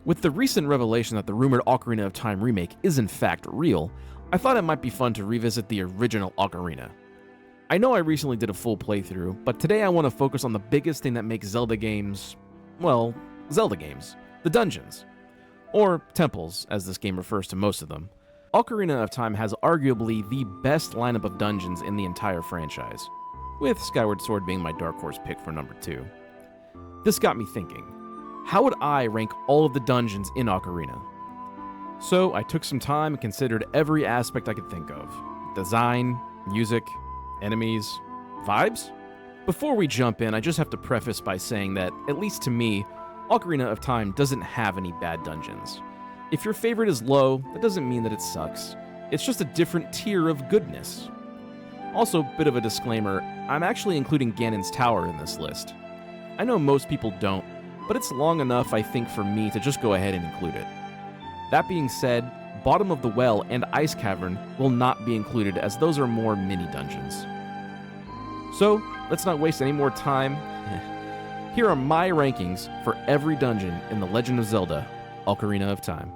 With the recent revelation that the rumored Ocarina of Time remake is in fact real, I thought it might be fun to revisit the original Ocarina. I know I recently did a full playthrough, but today I want to focus on the biggest thing that makes Zelda games, well, Zelda games, the dungeons. Or temples, as this game refers to most of them. Ocarina of Time has arguably the best lineup of dungeons in the entire franchise, with Skyward Sword being my dark horse pick for number 2. This got me thinking, how would I rank all of the dungeons in Ocarina? So I took some time and considered every aspect I could think of. Design, music, enemies, vibes? Before we jump in, I just have to preface by saying that, at least to me, Ocarina of Time doesn't have any bad dungeons. If your favorite is low, that doesn't mean that it sucks. It's just a different tier of goodness. Also, bit of a disclaimer, I'm actually including Ganon's Tower in this list. I know most people don't, but it's long enough, I think, for me to just go ahead and include it. That being said, Bottom of the Well and Ice Cavern will not be included, as those are more mini-dungeons. So, let's not waste any more time. Here are my rankings for every dungeon in The Legend of Zelda: Ocarina of Time.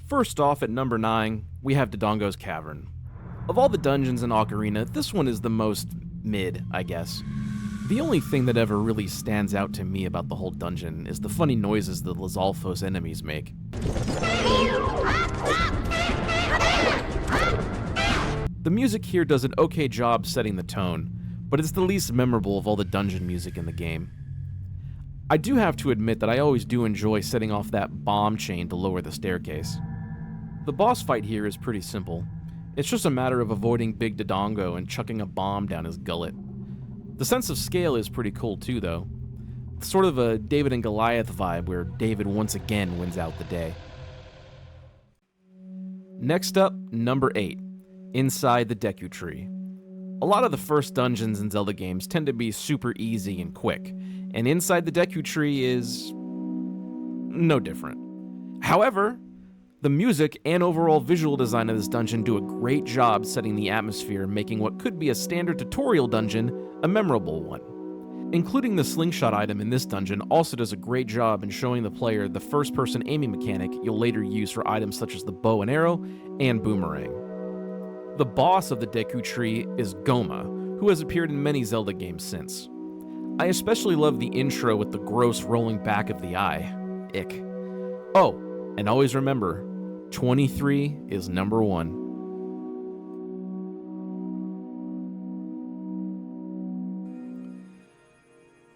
First off, at number 9, we have Dodongo's Cavern. Of all the dungeons in Ocarina, this one is the most mid, I guess. The only thing that ever really stands out to me about the whole dungeon is the funny noises the Lizalfos enemies make. The music here does an okay job setting the tone, but it's the least memorable of all the dungeon music in the game. I do have to admit that I always do enjoy setting off that bomb chain to lower the staircase. The boss fight here is pretty simple. It's just a matter of avoiding Big Dodongo and chucking a bomb down his gullet. The sense of scale is pretty cool too, though. It's sort of a David and Goliath vibe where David once again wins out the day. Next up, number 8, Inside the Deku Tree. A lot of the first dungeons in Zelda games tend to be super easy and quick, and Inside the Deku Tree is no different. However, the music and overall visual design of this dungeon do a great job setting the atmosphere, making what could be a standard tutorial dungeon a memorable one. Including the slingshot item in this dungeon also does a great job in showing the player the first-person aiming mechanic you'll later use for items such as the bow and arrow and boomerang. The boss of the Deku Tree is Goma, who has appeared in many Zelda games since. I especially love the intro with the gross rolling back of the eye. Ick. Oh, and always remember, 23 is number 1.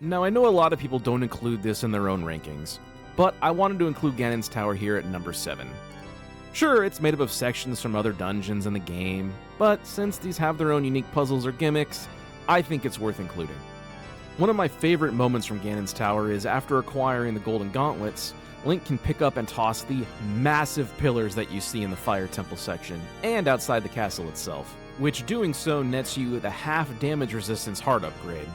Now, I know a lot of people don't include this in their own rankings, but I wanted to include Ganon's Tower here at number 7. Sure, it's made up of sections from other dungeons in the game, but since these have their own unique puzzles or gimmicks, I think it's worth including. One of my favorite moments from Ganon's Tower is after acquiring the Golden Gauntlets, Link can pick up and toss the massive pillars that you see in the Fire Temple section, and outside the castle itself, which doing so nets you the half damage resistance heart upgrade.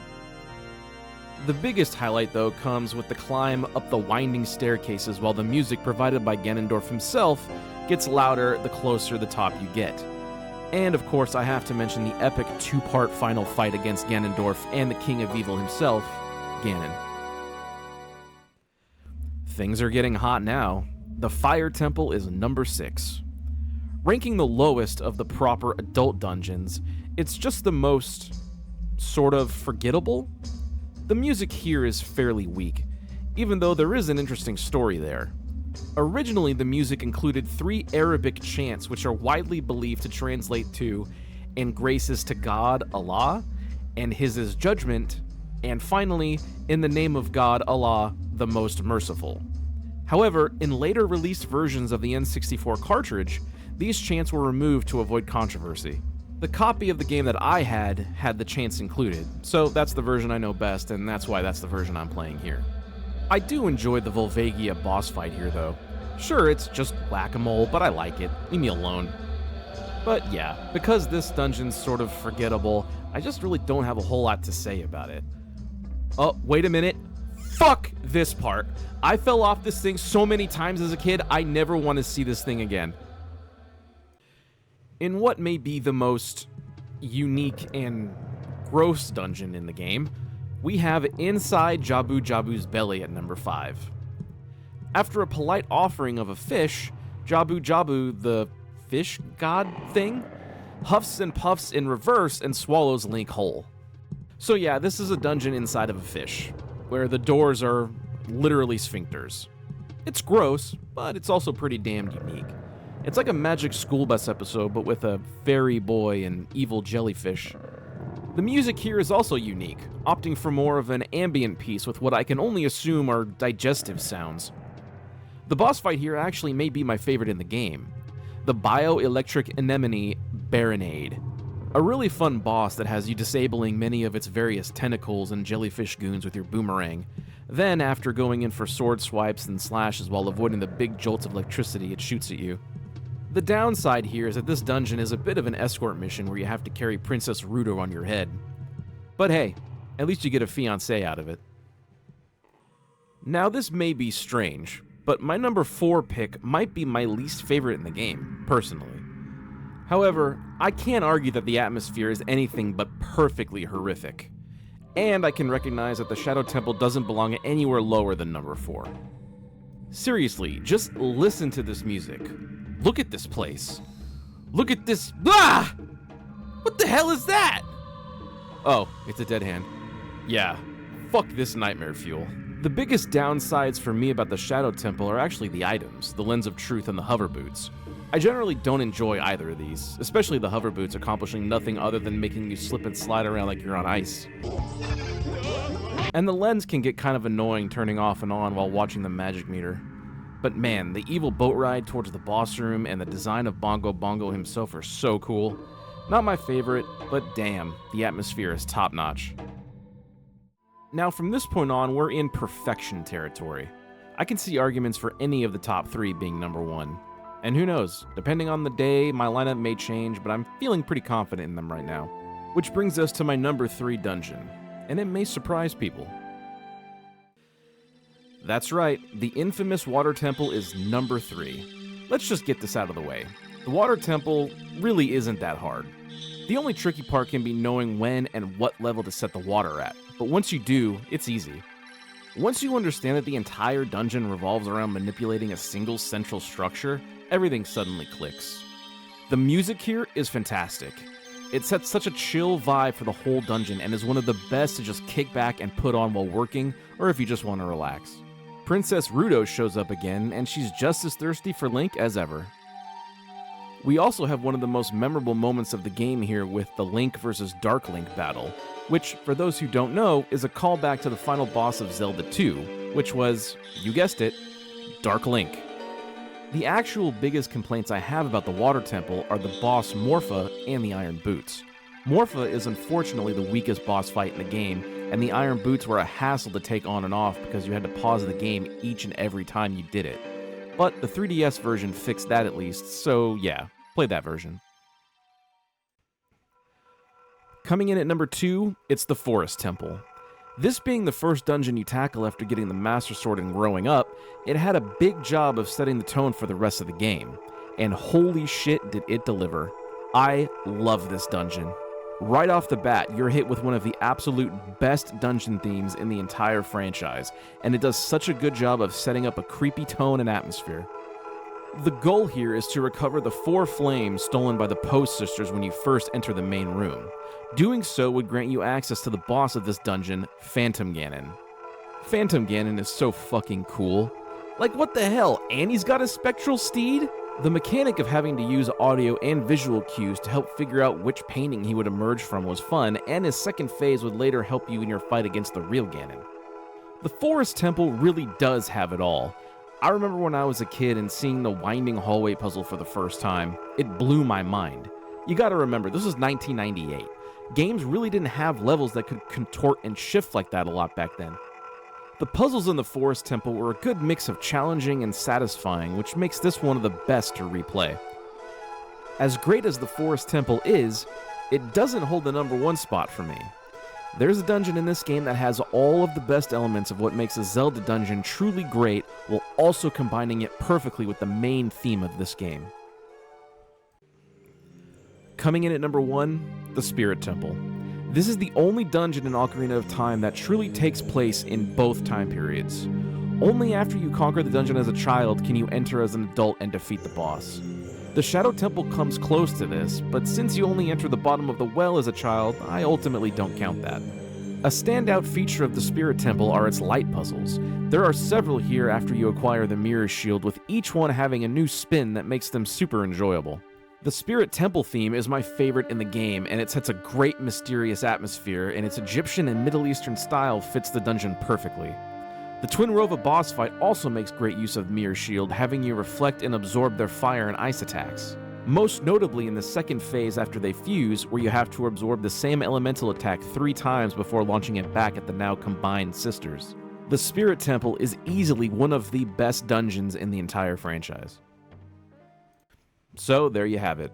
The biggest highlight, though, comes with the climb up the winding staircases while the music provided by Ganondorf himself gets louder the closer the top you get. And of course, I have to mention the epic 2-part final fight against Ganondorf and the King of Evil himself, Ganon. Things are getting hot now. The Fire Temple is number 6. Ranking the lowest of the proper adult dungeons, it's just the most sort of forgettable. The music here is fairly weak, even though there is an interesting story there. Originally, the music included 3 Arabic chants which are widely believed to translate to "and grace is to God, Allah," and "His is judgment," and finally, "in the name of God, Allah, the most merciful." However, in later released versions of the N64 cartridge, these chants were removed to avoid controversy. The copy of the game that I had the chants included, so that's the version I know best, and that's why that's the version I'm playing here. I do enjoy the Volvagia boss fight here, though. Sure, it's just whack-a-mole, but I like it. Leave me alone. But yeah, because this dungeon's sort of forgettable, I just really don't have a whole lot to say about it. Oh, wait a minute. Fuck this part. I fell off this thing so many times as a kid, I never want to see this thing again. In what may be the most unique and gross dungeon in the game, we have Inside Jabu Jabu's Belly at number 5. After a polite offering of a fish, Jabu Jabu, the fish god thing, huffs and puffs in reverse and swallows Link whole. So yeah, this is a dungeon inside of a fish, where the doors are literally sphincters. It's gross, but it's also pretty damn unique. It's like a Magic School Bus episode, but with a fairy boy and evil jellyfish. The music here is also unique, opting for more of an ambient piece with what I can only assume are digestive sounds. The boss fight here actually may be my favorite in the game. The Bioelectric Anemone Baronade. A really fun boss that has you disabling many of its various tentacles and jellyfish goons with your boomerang. Then, after going in for sword swipes and slashes while avoiding the big jolts of electricity it shoots at you. The downside here is that this dungeon is a bit of an escort mission where you have to carry Princess Ruto on your head. But hey, at least you get a fiancé out of it. Now this may be strange, but my number 4 pick might be my least favorite in the game, personally. However, I can't argue that the atmosphere is anything but perfectly horrific. And I can recognize that the Shadow Temple doesn't belong anywhere lower than number 4. Seriously, just listen to this music. Look at this place. Look at this. Ah! What the hell is that? Oh, it's a dead hand. Yeah, fuck this nightmare fuel. The biggest downsides for me about the Shadow Temple are actually the items, the Lens of Truth and the hover boots. I generally don't enjoy either of these, especially the hover boots accomplishing nothing other than making you slip and slide around like you're on ice. And the lens can get kind of annoying turning off and on while watching the magic meter. But man, the evil boat ride towards the boss room and the design of Bongo Bongo himself are so cool. Not my favorite, but damn, the atmosphere is top notch. Now from this point on, we're in perfection territory. I can see arguments for any of the top 3 being number 1. And who knows, depending on the day, my lineup may change, but I'm feeling pretty confident in them right now. Which brings us to my number 3 dungeon, and it may surprise people. That's right, the infamous Water Temple is number 3. Let's just get this out of the way. The Water Temple really isn't that hard. The only tricky part can be knowing when and what level to set the water at, but once you do, it's easy. Once you understand that the entire dungeon revolves around manipulating a single central structure, everything suddenly clicks. The music here is fantastic. It sets such a chill vibe for the whole dungeon and is one of the best to just kick back and put on while working, or if you just want to relax. Princess Ruto shows up again, and she's just as thirsty for Link as ever. We also have one of the most memorable moments of the game here with the Link vs. Dark Link battle, which, for those who don't know, is a callback to the final boss of Zelda 2, which was, you guessed it, Dark Link. The actual biggest complaints I have about the Water Temple are the boss Morpha and the Iron Boots. Morpha is unfortunately the weakest boss fight in the game, and the Iron Boots were a hassle to take on and off because you had to pause the game each and every time you did it. But the 3DS version fixed that at least, so yeah, play that version. Coming in at number 2, it's the Forest Temple. This being the first dungeon you tackle after getting the Master Sword and growing up, it had a big job of setting the tone for the rest of the game. And holy shit did it deliver. I love this dungeon. Right off the bat, you're hit with one of the absolute best dungeon themes in the entire franchise, and it does such a good job of setting up a creepy tone and atmosphere. The goal here is to recover the 4 flames stolen by the Post Sisters when you first enter the main room. Doing so would grant you access to the boss of this dungeon, Phantom Ganon. Phantom Ganon is so fucking cool. Like, what the hell, Annie's got a spectral steed? The mechanic of having to use audio and visual cues to help figure out which painting he would emerge from was fun, and his second phase would later help you in your fight against the real Ganon. The Forest Temple really does have it all. I remember when I was a kid and seeing the winding hallway puzzle for the first time. It blew my mind. You gotta remember, this was 1998. Games really didn't have levels that could contort and shift like that a lot back then. The puzzles in the Forest Temple were a good mix of challenging and satisfying, which makes this one of the best to replay. As great as the Forest Temple is, it doesn't hold the number 1 spot for me. There's a dungeon in this game that has all of the best elements of what makes a Zelda dungeon truly great, while also combining it perfectly with the main theme of this game. Coming in at number 1, the Spirit Temple. This is the only dungeon in Ocarina of Time that truly takes place in both time periods. Only after you conquer the dungeon as a child can you enter as an adult and defeat the boss. The Shadow Temple comes close to this, but since you only enter the bottom of the well as a child, I ultimately don't count that. A standout feature of the Spirit Temple are its light puzzles. There are several here after you acquire the Mirror Shield, with each one having a new spin that makes them super enjoyable. The Spirit Temple theme is my favorite in the game, and it sets a great mysterious atmosphere, and its Egyptian and Middle Eastern style fits the dungeon perfectly. The Twin Rova boss fight also makes great use of Mirror Shield, having you reflect and absorb their fire and ice attacks. Most notably in the second phase after they fuse, where you have to absorb the same elemental attack 3 times before launching it back at the now combined sisters. The Spirit Temple is easily one of the best dungeons in the entire franchise. So there you have it.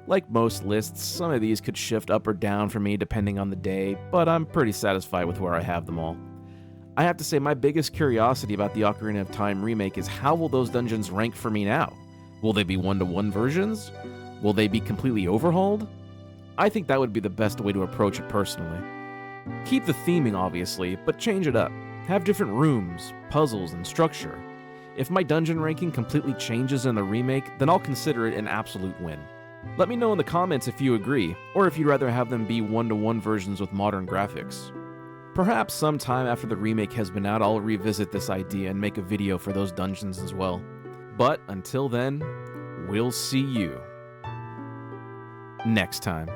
Like most lists, some of these could shift up or down for me depending on the day, but I'm pretty satisfied with where I have them all. I have to say my biggest curiosity about the Ocarina of Time remake is how will those dungeons rank for me now? Will they be one-to-one versions? Will they be completely overhauled? I think that would be the best way to approach it personally. Keep the theming obviously, but change it up. Have different rooms, puzzles, and structure. If my dungeon ranking completely changes in the remake, then I'll consider it an absolute win. Let me know in the comments if you agree, or if you'd rather have them be one-to-one versions with modern graphics. Perhaps sometime after the remake has been out, I'll revisit this idea and make a video for those dungeons as well. But until then, we'll see you next time.